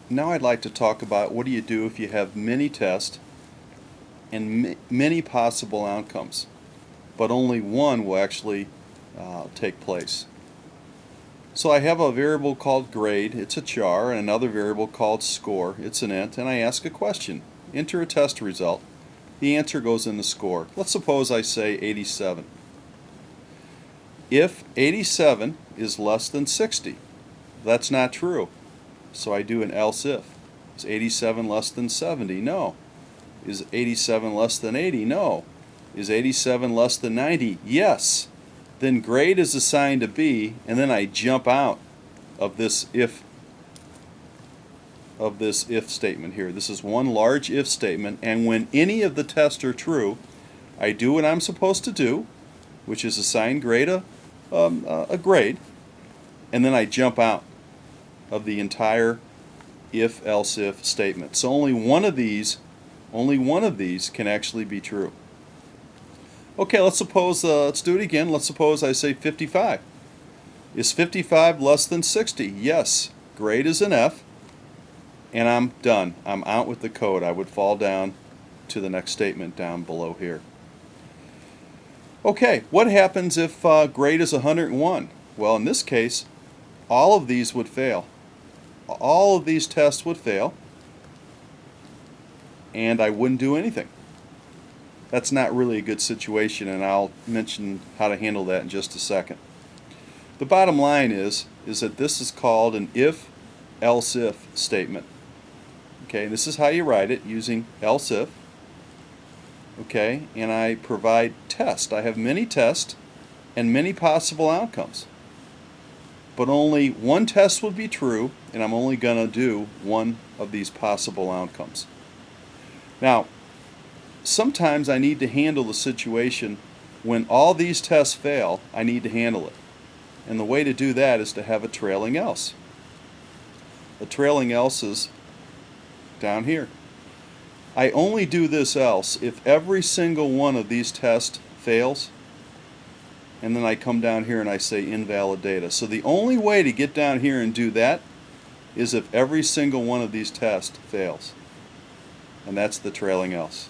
Now I'd like to talk about what do you do if you have many tests and many possible outcomes, but only one will actually take place. So I have a variable called grade, it's a char, and another variable called score, it's an int, and I ask a question. Enter a test result. The answer goes in the score. Let's suppose I say 87. If 87 is less than 60, that's not true. So I do an else if. Is 87 less than 70? No. Is 87 less than 80? No. Is 87 less than 90? Yes. Then grade is assigned to B, and then I jump out of this if statement here. This is one large if statement, and when any of the tests are true, I do what I'm supposed to do, which is assign grade a grade, and then I jump out of the entire if-else if statement. So only one of these can actually be true. Okay, let's do it again. Let's suppose I say 55. Is 55 less than 60? Yes. Grade is an F, and I'm done. I'm out with the code. I would fall down to the next statement down below here. Okay, what happens if grade is 101? Well, in this case, all of these would fail. All of these tests would fail, and I wouldn't do anything. That's not really a good situation, and I'll mention how to handle that in just a second. The bottom line is that this is called an if-else if statement. Okay, this is how you write it, using else if. Okay, and I provide test. I have many tests and many possible outcomes. But only one test would be true, and I'm only going to do one of these possible outcomes. Now, sometimes I need to handle the situation when all these tests fail. I need to handle it. And the way to do that is to have a trailing else. A trailing else is down here. I only do this else if every single one of these tests fails, and then I come down here and I say invalid data. So the only way to get down here and do that is if every single one of these tests fails. And that's the trailing else.